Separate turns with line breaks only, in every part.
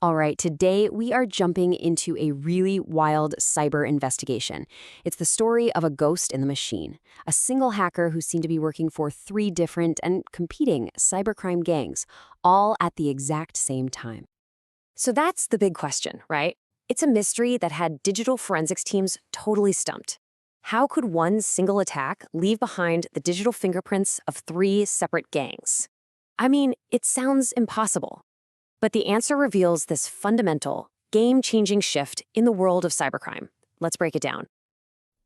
All right, today we are jumping into a really wild cyber investigation. It's the story of a ghost in the machine, a single hacker who seemed to be working for 3 different and competing cybercrime gangs, all at the exact same time. So that's the big question, right? It's a mystery that had digital forensics teams totally stumped. How could one single attack leave behind the digital fingerprints of 3 separate gangs? I mean, it sounds impossible. But the answer reveals this fundamental, game-changing shift in the world of cybercrime. Let's break it down.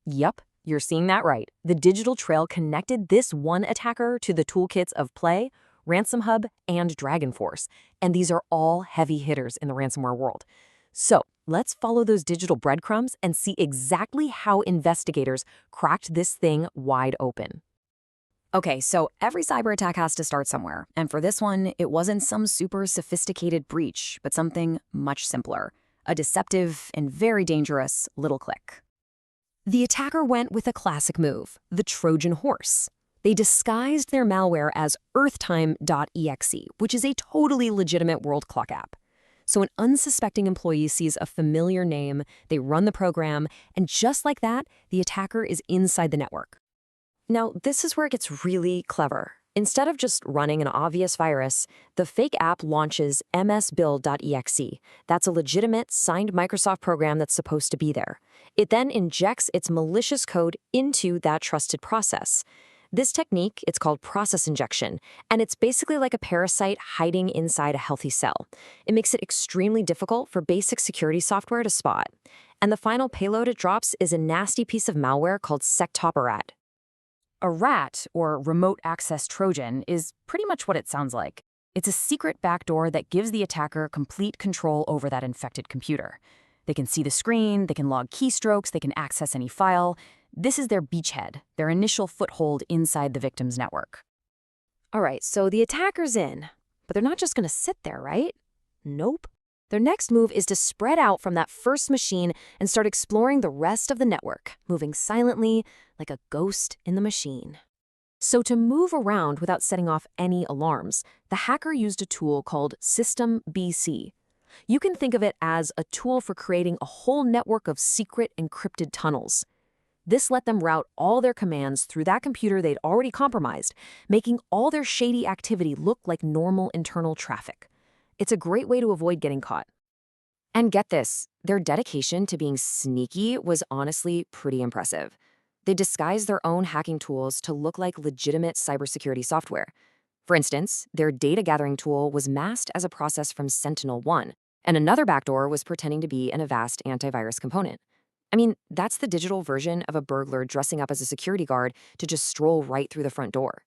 Yup, you're seeing that right. The digital trail connected this one attacker to the toolkits of Play, Ransom Hub, and Dragon Force, and these are all heavy hitters in the ransomware world. So let's follow those digital breadcrumbs and see exactly how investigators cracked this thing wide open.
Okay, so every cyber attack has to start somewhere, and for this one, it wasn't some super sophisticated breach, but something much simpler, a deceptive and very dangerous little click.
The attacker went with a classic move, the Trojan horse. They disguised their malware as earthtime.exe, which is a totally legitimate world clock app. So an unsuspecting employee sees a familiar name, they run the program, and just like that, the attacker is inside the network. Now, this is where it gets really clever. Instead of just running an obvious virus, the fake app launches msbuild.exe. That's a legitimate, signed Microsoft program that's supposed to be there. It then injects its malicious code into that trusted process. This technique, it's called process injection, and it's basically like a parasite hiding inside a healthy cell. It makes it extremely difficult for basic security software to spot. And the final payload it drops is a nasty piece of malware called sectoperat.
A RAT, or Remote Access Trojan, is pretty much what it sounds like. It's a secret backdoor that gives the attacker complete control over that infected computer. They can see the screen, they can log keystrokes, they can access any file. This is their beachhead, their initial foothold inside the victim's network.
All right, so the attacker's in, but they're not just going to sit there, right? Nope. Their next move is to spread out from that first machine and start exploring the rest of the network, moving silently like a ghost in the machine. So to move around without setting off any alarms, the hacker used a tool called System BC. You can think of it as a tool for creating a whole network of secret encrypted tunnels. This let them route all their commands through that computer they'd already compromised, making all their shady activity look like normal internal traffic. It's a great way to avoid getting caught. And get this, their dedication to being sneaky was honestly pretty impressive. They disguised their own hacking tools to look like legitimate cybersecurity software. For instance, their data gathering tool was masked as a process from Sentinel-1, and another backdoor was pretending to be an Avast antivirus component. I mean, that's the digital version of a burglar dressing up as a security guard to just stroll right through the front door.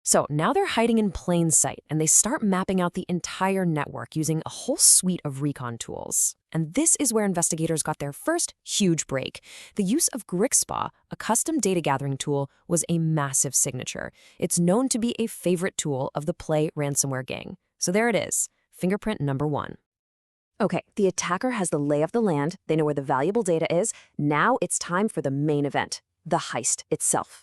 So now they're hiding in plain sight, and they start mapping out the entire network using a whole suite of recon tools. And this is where investigators got their first huge break. The use of GRIXPA, a custom data gathering tool, was a massive signature. It's known to be a favorite tool of the Play ransomware gang. So there it is, fingerprint number 1. Okay, the attacker has the lay of the land, they know where the valuable data is. Now it's time for the main event, the heist itself.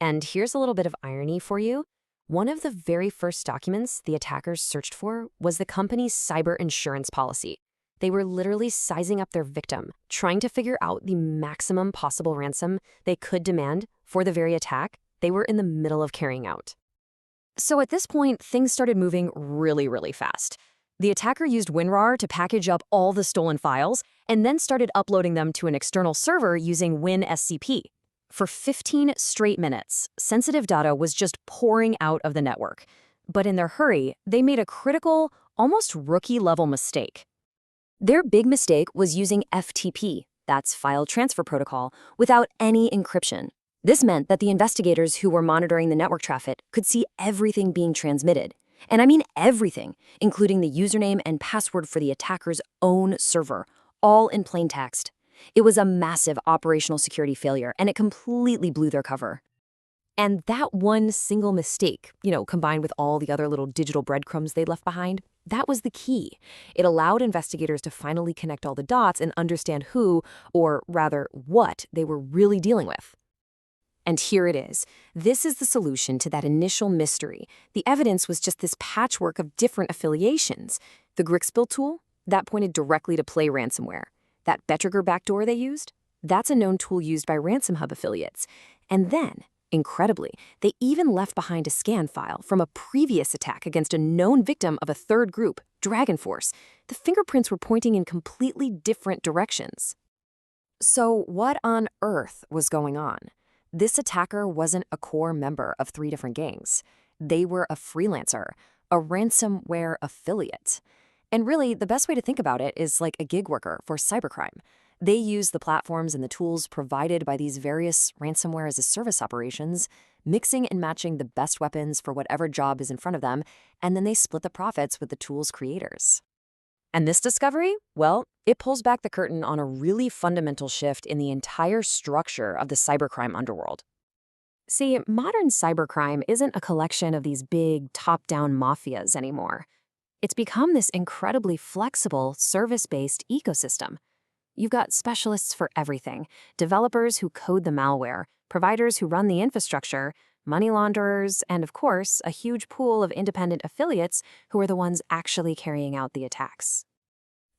And here's a little bit of irony for you. One of the very first documents the attackers searched for was the company's cyber insurance policy. They were literally sizing up their victim, trying to figure out the maximum possible ransom they could demand for the very attack they were in the middle of carrying out. So at this point, things started moving really fast. The attacker used WinRAR to package up all the stolen files and then started uploading them to an external server using WinSCP. For 15 straight minutes, sensitive data was just pouring out of the network. But in their hurry, they made a critical, almost rookie-level mistake. Their big mistake was using FTP, that's File Transfer Protocol, without any encryption. This meant that the investigators who were monitoring the network traffic could see everything being transmitted. And I mean everything, including the username and password for the attacker's own server, all in plain text. It was a massive operational security failure, and it completely blew their cover. And that one single mistake, combined with all the other little digital breadcrumbs they'd left behind, that was the key. It allowed investigators to finally connect all the dots and understand who, or rather what, they were really dealing with.
And here it is. This is the solution to that initial mystery. The evidence was just this patchwork of different affiliations. The Grixbill tool, that pointed directly to Play ransomware. That Betrigger backdoor they used, that's a known tool used by RansomHub affiliates. And then, incredibly, they even left behind a scan file from a previous attack against a known victim of a third group, DragonForce. The fingerprints were pointing in completely different directions. So what on earth was going on? This attacker wasn't a core member of 3 different gangs. They were a freelancer, a ransomware affiliate. And really, the best way to think about it is like a gig worker for cybercrime. They use the platforms and the tools provided by these various ransomware-as-a-service operations, mixing and matching the best weapons for whatever job is in front of them, and then they split the profits with the tool's creators. And this discovery, well, it pulls back the curtain on a really fundamental shift in the entire structure of the cybercrime underworld. See, modern cybercrime isn't a collection of these big, top-down mafias anymore. It's become this incredibly flexible, service-based ecosystem. You've got specialists for everything, developers who code the malware, providers who run the infrastructure, money launderers, and of course, a huge pool of independent affiliates who are the ones actually carrying out the attacks.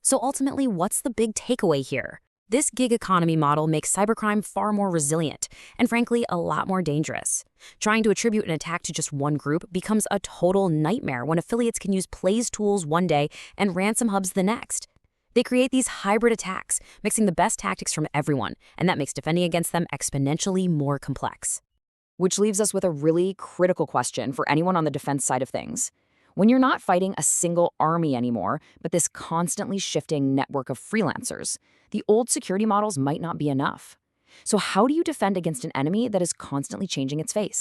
So ultimately, what's the big takeaway here? This gig economy model makes cybercrime far more resilient and, frankly, a lot more dangerous. Trying to attribute an attack to just one group becomes a total nightmare when affiliates can use Play's tools one day and RansomHub's the next. They create these hybrid attacks, mixing the best tactics from everyone, and that makes defending against them exponentially more complex.
Which leaves us with a really critical question for anyone on the defense side of things. When you're not fighting a single army anymore, but this constantly shifting network of freelancers, the old security models might not be enough. So how do you defend against an enemy that is constantly changing its face?